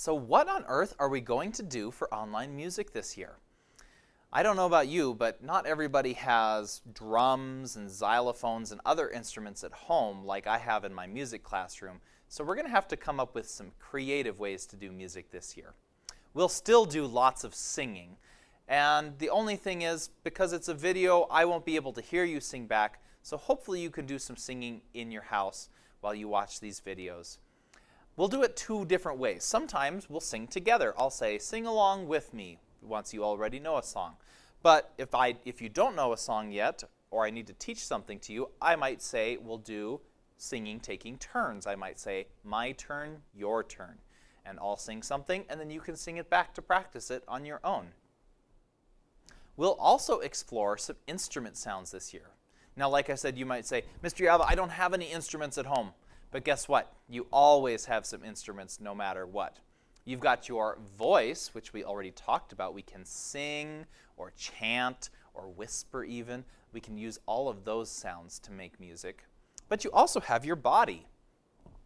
So what on earth are we going to do for online music this year? I don't know about you, but not everybody has drums and xylophones and other instruments at home like I have in my music classroom. So we're going to have to come up with some creative ways to do music this year. We'll still do lots of singing. And the only thing is, because it's a video, I won't be able to hear you sing back. So hopefully you can do some singing in your house while you watch these videos. We'll do it two different ways. Sometimes we'll sing together. I'll say, sing along with me, once you already know a song. But if you don't know a song yet, or I need to teach something to you, I might say we'll do singing taking turns. I might say, my turn, your turn. And I'll sing something, and then you can sing it back to practice it on your own. We'll also explore some instrument sounds this year. Now, like I said, you might say, Mr. Yava, I don't have any instruments at home. But guess what? You always have some instruments no matter what. You've got your voice, which we already talked about. We can sing or chant or whisper even. We can use all of those sounds to make music. But you also have your body.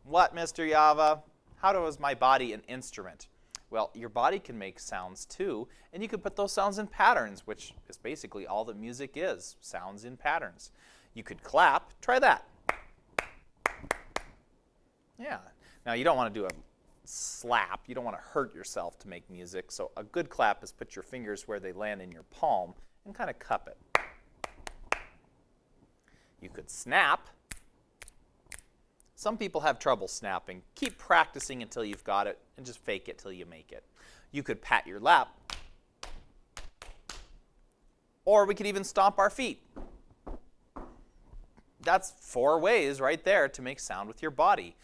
What, Mr. Yava? How is my body an instrument? Well, your body can make sounds too, and you can put those sounds in patterns, which is basically all that music is, sounds in patterns. You could clap. Try that. Yeah. Now, you don't want to do a slap. You don't want to hurt yourself to make music. So a good clap is put your fingers where they land in your palm and kind of cup it. You could snap. Some people have trouble snapping. Keep practicing until you've got it and just fake it till you make it. You could pat your lap. Or we could even stomp our feet. That's 4 ways right there to make sound with your body.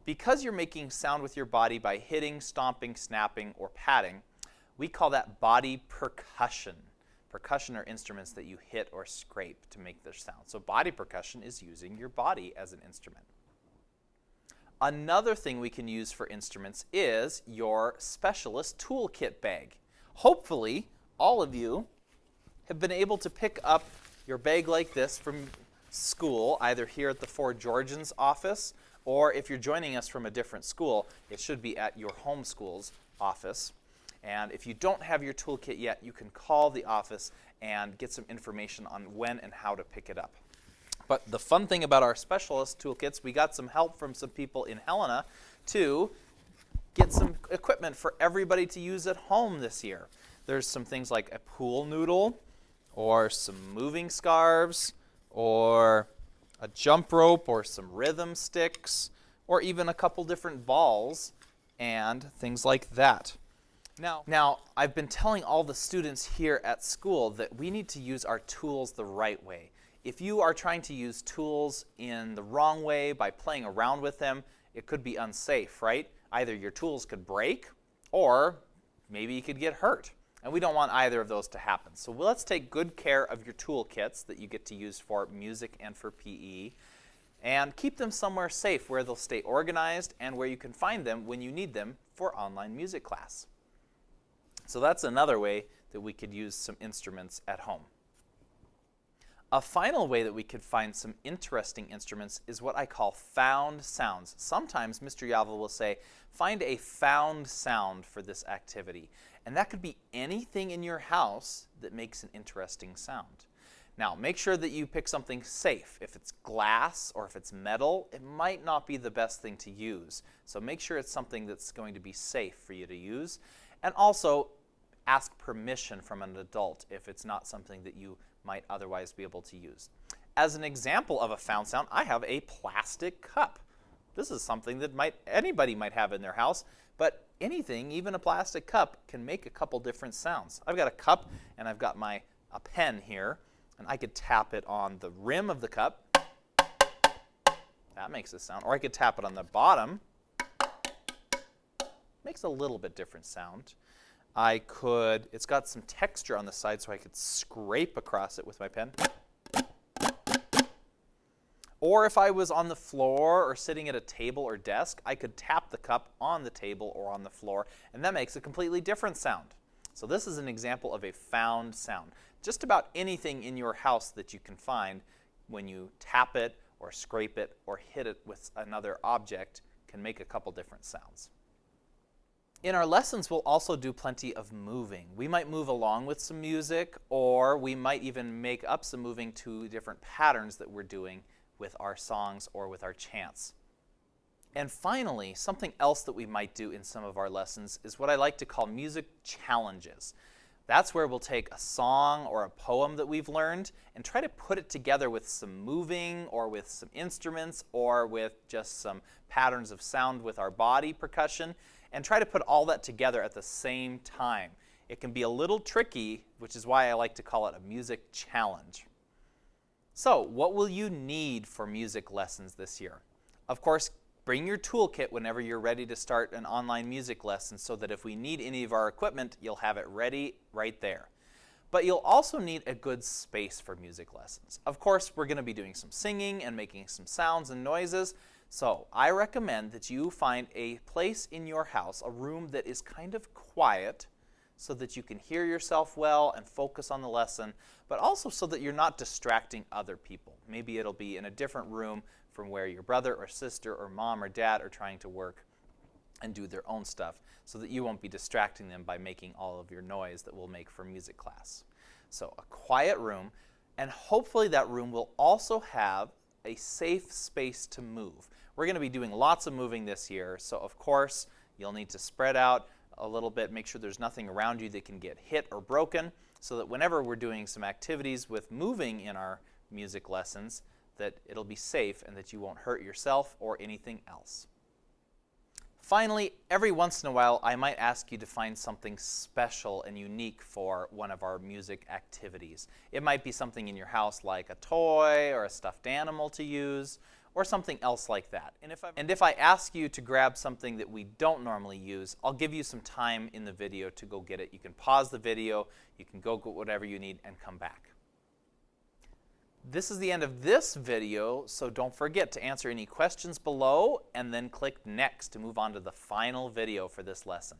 Because you're making sound with your body by hitting, stomping, snapping, or patting, we call that body percussion. Percussion are instruments that you hit or scrape to make their sound. So body percussion is using your body as an instrument. Another thing we can use for instruments is your specialist toolkit bag. Hopefully, all of you have been able to pick up your bag like this from school, either here at the Four Georgians office, or if you're joining us from a different school, it should be at your home school's office. And if you don't have your toolkit yet, you can call the office and get some information on when and how to pick it up. But the fun thing about our specialist toolkits, we got some help from some people in Helena to get some equipment for everybody to use at home this year. There's some things like a pool noodle, or some moving scarves, or a jump rope, or some rhythm sticks, or even a couple different balls and things like that. Now, I've been telling all the students here at school that we need to use our tools the right way. If you are trying to use tools in the wrong way by playing around with them, it could be unsafe, right? Either your tools could break, or maybe you could get hurt. And we don't want either of those to happen. So let's take good care of your toolkits that you get to use for music and for PE, and keep them somewhere safe where they'll stay organized and where you can find them when you need them for online music class. So that's another way that we could use some instruments at home. A final way that we could find some interesting instruments is what I call found sounds. Sometimes Mr. Yava will say, find a found sound for this activity. And that could be anything in your house that makes an interesting sound. Now, make sure that you pick something safe. If it's glass or if it's metal, it might not be the best thing to use. So make sure it's something that's going to be safe for you to use. And also, ask permission from an adult if it's not something that you might otherwise be able to use. As an example of a found sound, I have a plastic cup. This is something that anybody might have in their house, but anything, even a plastic cup, can make a couple different sounds. I've got a cup and I've got a pen here, and I could tap it on the rim of the cup. That makes a sound. Or I could tap it on the bottom. Makes a little bit different sound. It's got some texture on the side, so I could scrape across it with my pen. Or if I was on the floor or sitting at a table or desk, I could tap the cup on the table or on the floor, and that makes a completely different sound. So this is an example of a found sound. Just about anything in your house that you can find when you tap it or scrape it or hit it with another object can make a couple different sounds. In our lessons, we'll also do plenty of moving. We might move along with some music, or we might even make up some moving to different patterns that we're doing with our songs or with our chants. And finally, something else that we might do in some of our lessons is what I like to call music challenges. That's where we'll take a song or a poem that we've learned and try to put it together with some moving or with some instruments or with just some patterns of sound with our body percussion, and try to put all that together at the same time. It can be a little tricky, which is why I like to call it a music challenge. So, what will you need for music lessons this year? Of course, bring your toolkit whenever you're ready to start an online music lesson so that if we need any of our equipment, you'll have it ready right there. But you'll also need a good space for music lessons. Of course, we're going to be doing some singing and making some sounds and noises, so I recommend that you find a place in your house, a room that is kind of quiet so that you can hear yourself well and focus on the lesson, but also so that you're not distracting other people. Maybe it'll be in a different room from where your brother or sister or mom or dad are trying to work and do their own stuff, so that you won't be distracting them by making all of your noise that we'll make for music class. So a quiet room, and hopefully that room will also have a safe space to move. We're going to be doing lots of moving this year, so of course you'll need to spread out a little bit, make sure there's nothing around you that can get hit or broken, so that whenever we're doing some activities with moving in our music lessons, that it'll be safe and that you won't hurt yourself or anything else. Finally, every once in a while, I might ask you to find something special and unique for one of our music activities. It might be something in your house like a toy or a stuffed animal to use, or something else like that. And if I ask you to grab something that we don't normally use, I'll give you some time in the video to go get it. You can pause the video, you can go get whatever you need and come back. This is the end of this video, so don't forget to answer any questions below and then click next to move on to the final video for this lesson.